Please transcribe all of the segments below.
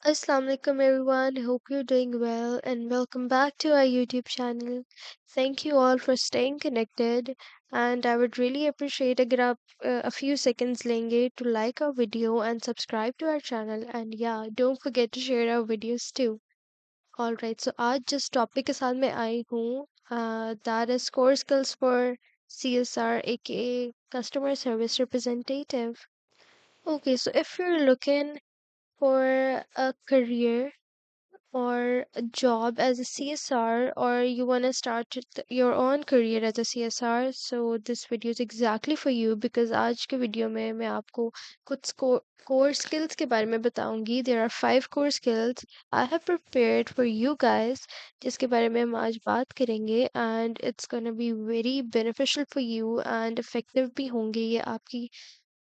Assalamu alaikum everyone. Hope you're doing well and welcome back to our YouTube channel. Thank you all for staying connected and I would really appreciate अगर आप a few seconds लेंगे to like our video and subscribe to our channel and yeah, don't forget to share our videos too. Alright, so आज जिस topic के साथ मैं आई हूँ that is core skills for CSR aka customer service representative. Okay, so if you're looking for a career or a job as a CSR or you want to start your own career as a CSR, so this video is exactly for you because आज के video में मैं आपको कुछ core skills के बारे में बताऊंगी. There are 5 core skills I have prepared for you guys जिसके बारे में हम आज बात करेंगे and it's gonna be very beneficial for you and effective भी होंगे ये आपकी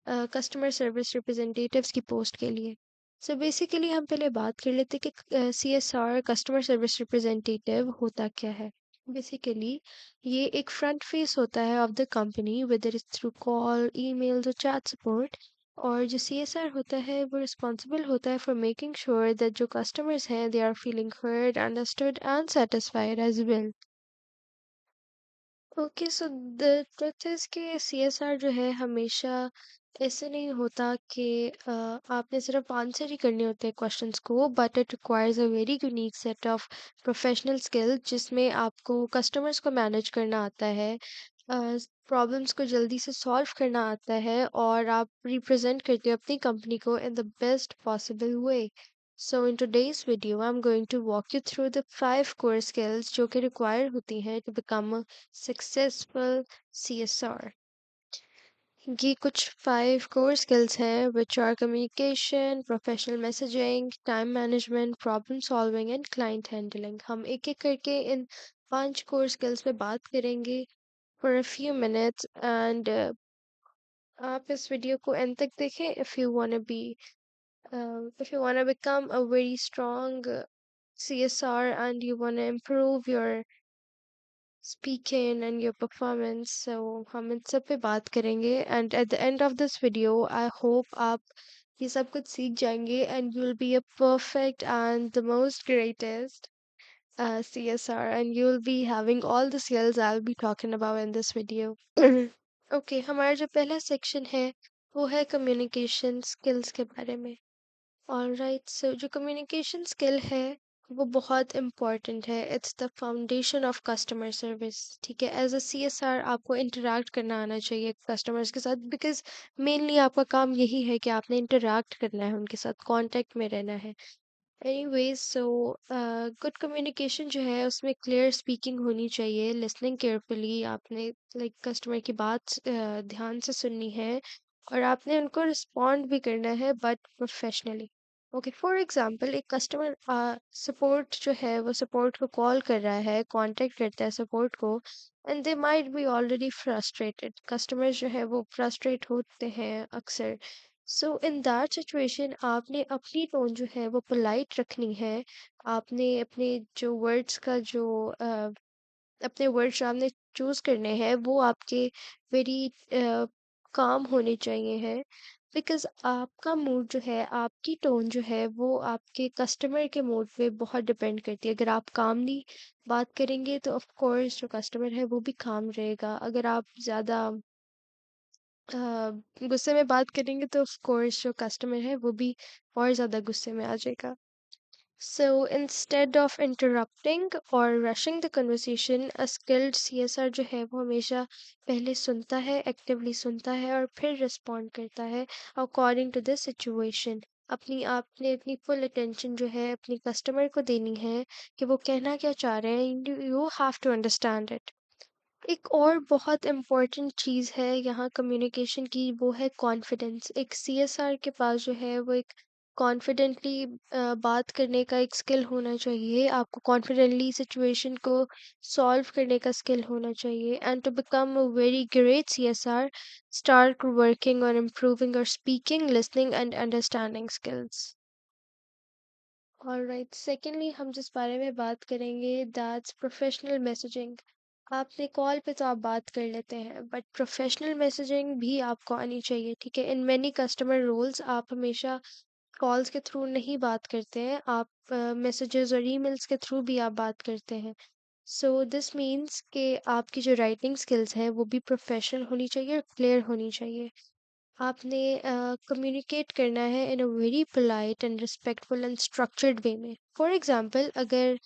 कस्टमर सर्विस रिप्रेजेंटेटिव्स की पोस्ट के लिए. सो बेसिकली हम पहले बात कर लेते हैं कि CSR कस्टमर सर्विस रिप्रेजेंटेटिव होता क्या है. बेसिकली ये एक फ्रंट फेस होता है of the company whether it's through call emails और चैट सपोर्ट. और जो CSR होता है वो रिस्पॉन्सिबल होता है फॉर मेकिंग श्योर दैट जो कस्टमर्स हैं they are feeling heard understood and satisfied as well. Okay so the truth is कि CSR जो है हमेशा ऐसे नहीं होता कि आपने सिर्फ आंसर ही करने होते हैं क्वेश्चंस को but it requires a very unique set of professional skill जिसमें आपको कस्टमर्स को मैनेज करना आता है, प्रॉब्लम्स को जल्दी से सॉल्व करना आता है और आप रिप्रेजेंट करते हो अपनी कंपनी को in the best possible way. So in today's video, I'm going to walk you through the 5 core skills जो कि required होती हैं to become a successful CSR. ये कुछ 5 core skills हैं which are communication, professional messaging, time management, problem solving and client handling. हम एक एक करके इन 5 core skills पे बात करेंगे for a few minutes and आप इस वीडियो को end तक देखें if you wanna become a very strong CSR and you wanna improve your speaking and your performance. So हम इन सब पे बात करेंगे and at the end of this video I hope आप ये सब कुछ सीख जाएंगे and you'll be a perfect and the most greatest CSR and you'll be having all the skills I'll be talking about in this video. Okay, हमारा जो पहला section है वो है कम्युनिकेशन स्किल्स के बारे में. ऑलराइट, सो जो कम्युनिकेशन स्किल है वो बहुत इम्पॉर्टेंट है. It's the foundation of customer service. ठीक है, एज अ CSR आपको इंटरेक्ट करना आना चाहिए कस्टमर्स के साथ बिकॉज मेनली आपका काम यही है कि आपने इंटरेक्ट करना है उनके साथ, कांटेक्ट में रहना है. एनीवेज सो गुड कम्युनिकेशन जो है उसमें क्लियर स्पीकिंग होनी चाहिए, लिसनिंग केयरफुली, आपने लाइक कस्टमर की बात ध्यान से सुननी है और आपने उनको रिस्पॉन्ड भी करना है but professionally. Okay, for example एक कस्टमर सपोर्ट जो है वो सपोर्ट को कॉल कर रहा है, कांटेक्ट करता है सपोर्ट को and they might be already frustrated. Customers जो है वो फ्रस्ट्रेट होते हैं अक्सर. सो इन दैट सिचुएशन आपने अपनी टोन जो है वो पोलाइट रखनी है. आपने अपने जो वर्ड्स का जो अपने वर्ड्स आपने चूज करने हैं वो आपके वेरी काम होने चाहिए हैं बिकॉज आपका मूड जो है, आपकी टोन जो है वो आपके कस्टमर के मूड पे बहुत डिपेंड करती है. अगर आप कामली बात करेंगे तो ऑफ कोर्स जो कस्टमर है वो भी काम रहेगा. अगर आप ज़्यादा गुस्से में बात करेंगे तो ऑफ कोर्स जो कस्टमर है वो भी और ज़्यादा गुस्से में आ जाएगा. So instead of interrupting or rushing the conversation, a skilled CSR जो है वो हमेशा पहले सुनता है, एक्टिवली सुनता है और फिर रिस्पॉन्ड करता है अकॉर्डिंग टू द सिचुएशन. आपने अपनी फुल अटेंशन जो है अपनी कस्टमर को देनी है कि वो कहना क्या चाह रहे हैं. You have to understand it. एक और बहुत इम्पोर्टेंट चीज़ है यहाँ कम्युनिकेशन की, वो है कॉन्फिडेंस. एक CSR के पास जो है वो एक कॉन्फिडेंटली बात करने का एक स्किल होना चाहिए. आपको कॉन्फिडेंटली सिचुएशन को सॉल्व करने का स्किल होना चाहिए and to become a very great CSR start working on improving और speaking, listening and understanding skills. Alright, secondly हम जिस बारे में बात करेंगे दैट्स प्रोफेशनल मैसेजिंग. आपने कॉल पे तो आप बात कर लेते हैं बट प्रोफेशनल मैसेजिंग भी आपको आनी चाहिए. ठीक है, इन मैनी कस्टमर रोल्स आप हमेशा कॉल्स के थ्रू नहीं बात करते हैं, आप मैसेजेस और ईमेल्स के थ्रू भी आप बात करते हैं। सो दिस मीन्स कि आपकी जो राइटिंग स्किल्स हैं वो भी प्रोफेशनल होनी चाहिए और क्लियर होनी चाहिए। आपने कम्युनिकेट करना है in a very polite and respectful and structured way में। फॉर एग्जांपल, अगर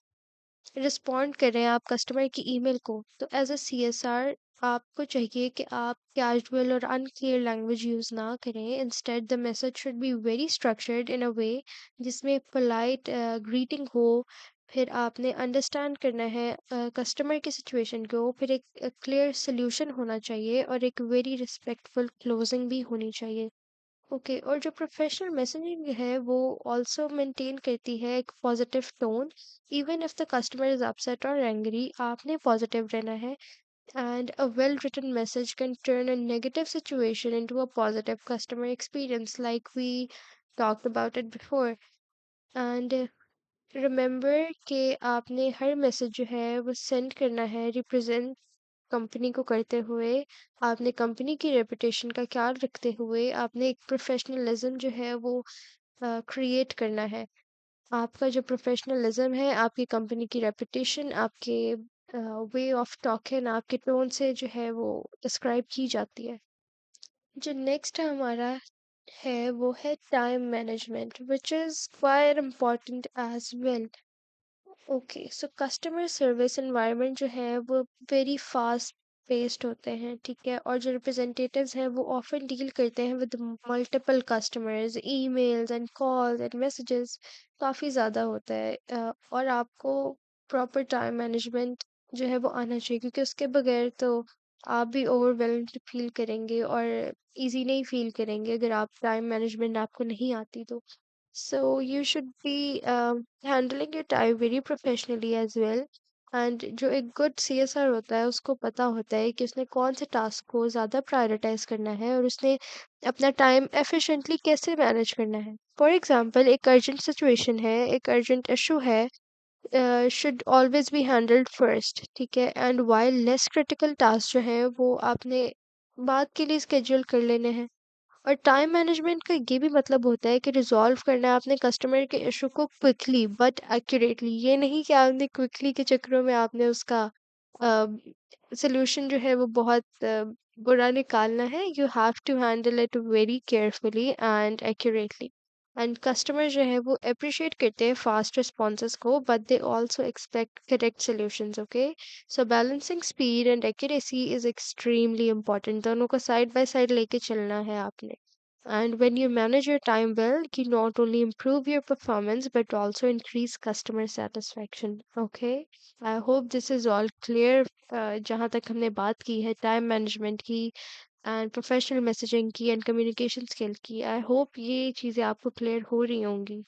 रिस्पॉन्ड कर रहे हैं आप कस्टमर की ईमेल को, तो एज अ सीएसआर आपको चाहिए कि आप कैजुअल और अनक्लियर लैंग्वेज यूज़ ना करें। Instead the message should be very structured in a way जिसमें पोलाइट ग्रीटिंग हो। फिर आपने अंडरस्टैंड करना है कस्टमर की सिचुएशन को, फिर एक क्लियर सोल्यूशन होना चाहिए और एक वेरी रिस्पेक्टफुल क्लोजिंग भी होनी चाहिए। ओके, और जो प्रोफेशनल मैसेजिंग है वो ऑल्सो मेंटेन करती है एक positive tone. Even if the customer is upset और एंग्री, आपने पॉजिटिव रहना है। And a well written message can turn a negative situation into a positive customer experience like we talked about it before. And remember कि आपने हर message जो है वो send करना है रिप्रेजेंट कंपनी को करते हुए। आपने कंपनी की रेपुटेशन का ख्याल रखते हुए आपने एक प्रोफेशनलिज्म जो है वो क्रिएट करना है। आपका जो प्रोफेशनलिज्म है आपकी कंपनी की रेपुटेशन आपके वे ऑफ टॉकिंग आपके टोन से जो है वो डिस्क्राइब की जाती है। जो नेक्स्ट हमारा है वो है time management which is quite important as well. Okay, so customer service environment जो है वो वेरी फास्ट पेस्ड होते हैं, ठीक है, और जो रिप्रेजेंटेटिव्स हैं वो ऑफन डील करते हैं with multiple customers, emails and calls and messages काफ़ी ज़्यादा होता है। और आपको प्रॉपर टाइम मैनेजमेंट जो है वो आना चाहिए, क्योंकि उसके बगैर तो आप भी ओवरवेल्म्ड फील करेंगे और इजी नहीं फील करेंगे अगर आप टाइम मैनेजमेंट आपको नहीं आती तो। So you should be handling your time very professionally as well. And जो एक गुड सीएसआर होता है उसको पता होता है कि उसने कौन से टास्क को ज़्यादा प्रायोरिटाइज करना है और उसने अपना टाइम एफिशिएंटली कैसे मैनेज करना है। फॉर एग्जांपल, एक अर्जेंट सिचुएशन है, एक अर्जेंट इशू है, should always be handled first, ठीक है, and while less critical task जो है वो आपने बाद के लिए स्केड्यूल कर लेने हैं। और टाइम मैनेजमेंट का ये भी मतलब होता है कि रिजॉल्व करना है आपने कस्टमर के इशू को क्विकली बट एक्यूरेटली। ये नहीं कि आपने क्विकली के चक्करों में आपने उसका सोल्यूशन जो है वो बहुत बुरा निकालना है। You have to handle it very carefully and accurately. And customer जो है वो अप्रिशिएट करते हैं फास्ट रिस्पॉन्सेज को, but they also expect correct solutions. Okay, so balancing speed and accuracy is extremely important. दोनों को साइड बाय साइड लेके चलना है आपने। And when you manage your time well, you not only improve your performance but also increase customer satisfaction. Okay, I hope this is all clear. जहाँ तक हमने बात की है टाइम मैनेजमेंट की एंड प्रोफेशनल मैसेजिंग की एंड कम्युनिकेशन स्किल की, I hope ये चीज़ें आपको क्लियर हो रही होंगी।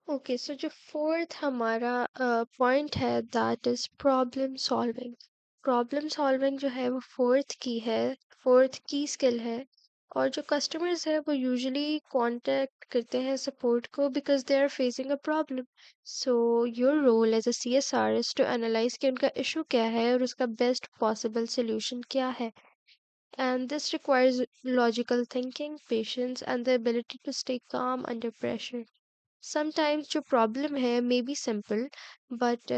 ओके, सो जो फोर्थ हमारा पॉइंट है that is problem solving. Problem solving जो है वो फोर्थ की स्किल है। और जो कस्टमर्स है वो यूजुअली कांटेक्ट करते हैं सपोर्ट को because they are facing a problem. So your role as a CSR is to analyse कि उनका इशू क्या है और उसका बेस्ट पॉसिबल सोल्यूशन क्या है। And this requires logical thinking, patience and the ability to stay calm under pressure. Sometimes जो problem है मे बी सिंपल, बट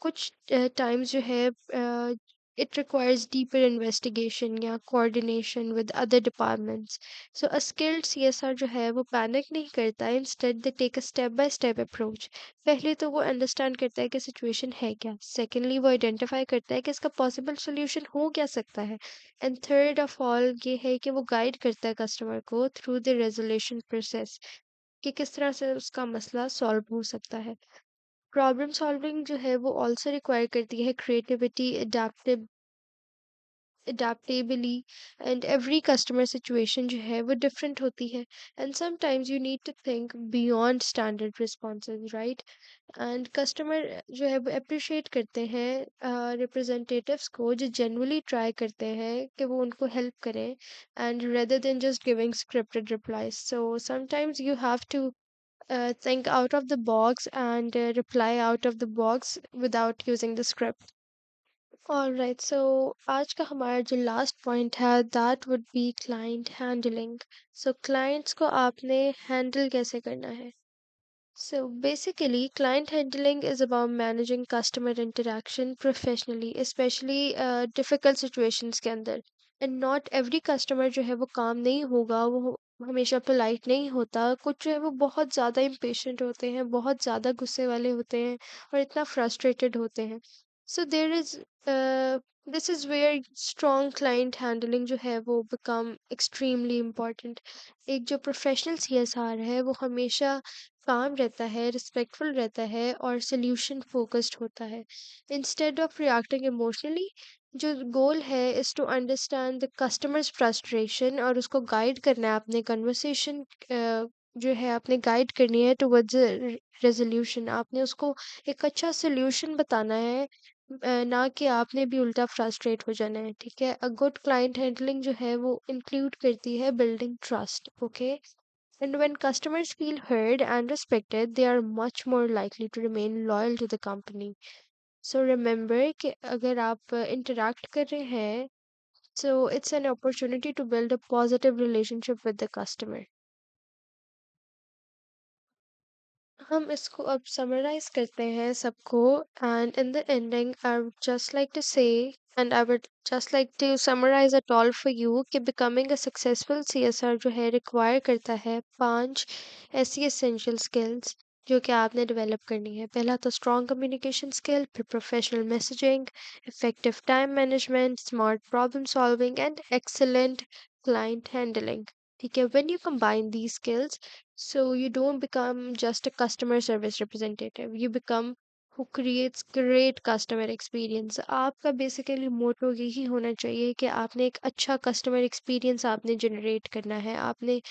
कुछ टाइम्स जो है इट रिक्वायर्स डीपर इन्वेस्टिगेशन या coordination with other departments. So a skilled CSR जो है वो panic नहीं करता, instead they take a step by step approach. पहले तो वो अंडरस्टैंड करता है कि सिचुएशन है क्या, सेकेंडली वो आइडेंटिफाई करता है कि इसका पॉसिबल सोल्यूशन हो क्या सकता है, एंड थर्ड ऑफ ऑल ये है कि वो गाइड करता है कस्टमर को थ्रू द रेजोल्यूशन प्रोसेस कि किस तरह से उसका मसला सॉल्व हो सकता है। प्रॉब्लम सॉल्विंग जो है वो ऑल्सो रिक्वायर करती है creativity, adaptably, and every customer situation जो है वो डिफरेंट होती है, and sometimes you need to think beyond standard responses, right. And customer जो है वो अप्रिशिएट करते हैं रिप्रेजेंटेटिव्स को जो जनरली ट्राई करते हैं कि वो उनको हेल्प करें, and rather than just giving scripted replies. So sometimes you have to think out of the box and reply out of the box without using the script. Alright, so आज का हमारा जो लास्ट पॉइंट है that would be client handling. So clients को आपने handle कैसे करना है? So basically, client handling is about managing customer interaction professionally, especially difficult situations के अंदर. And not every customer जो है वो काम नहीं होगा, वो हमेशा polite नहीं होता. कुछ जो है वो बहुत ज़्यादा impatient होते हैं, बहुत ज़्यादा गुस्से वाले होते हैं और इतना frustrated होते हैं. So there is this is where strong client handling जो है वो become extremely important. एक जो प्रोफेशनल सीएसआर है वो हमेशा काम रहता है, रिस्पेक्टफुल रहता है और सॉल्यूशन फोकस्ड होता है। इंस्टेड ऑफ रिएक्टिंग इमोशनली, जो गोल है is to understand the customer's frustration और उसको गाइड करना है अपने कन्वर्सेशन, जो है आपने गाइड करनी है टुवर्ड्स रेजोल्यूशन। आपने उसको एक अच्छा सोल्यूशन बताना है, ना कि आपने भी उल्टा फ्रस्ट्रेट हो जाना है, ठीक है। अ गुड क्लाइंट हैंडलिंग जो है वो इंक्लूड करती है building trust, okay. And when customers feel heard and respected, they are much more likely to remain loyal to the company. So remember कि अगर आप interact कर रहे हैं, so it's an opportunity to build a positive relationship with the customer. हम इसको अब summarise करते हैं सबको, and in the ending I would just like to say, and I would just like to summarise it all for you कि becoming a successful CSR जो है require करता है 5 ऐसी एसेंशियल स्किल्स जो कि आपने डेवलप करनी है। पहला तो स्ट्रॉन्ग कम्युनिकेशन स्किल, फिर professional messaging, effective time management, smart problem solving and excellent client handling. ठीक है, when you combine these skills, so you don't become just a customer service representative, you become who creates great customer experience. आपका basically मोटो यही होना चाहिए कि आपने एक अच्छा कस्टमर एक्सपीरियंस आपने जनरेट करना है, आपने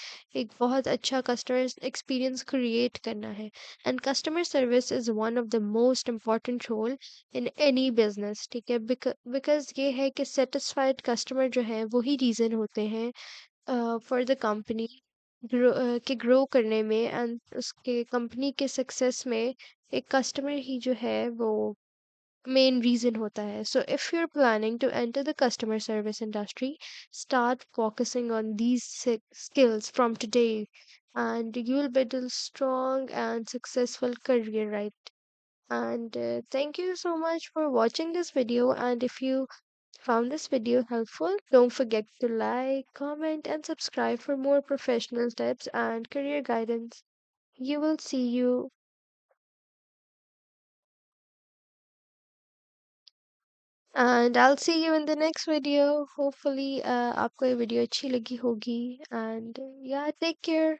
एक बहुत अच्छा कस्टमर एक्सपीरियंस क्रिएट करना है। And customer service is one of the most important role in any business, ठीक है। बिकॉज ये है कि सेटिस्फाइड कस्टमर जो है वही रीज़न होते हैं फॉर द कंपनी के ग्रो करने में, एंड उसके कंपनी के सक्सेस में एक कस्टमर ही जो है वो मेन रीजन होता है। So if you are planning to enter the customer service industry, start focusing on these skills from today, and you will build a strong and successful career, right? And thank you so much for watching this video, and if you found this video helpful, don't forget to like, comment, and subscribe for more professional tips and career guidance. You will see you, and I'll see you in the next video. Hopefully, आपको ये video अच्छी लगी होगी, and yeah, take care.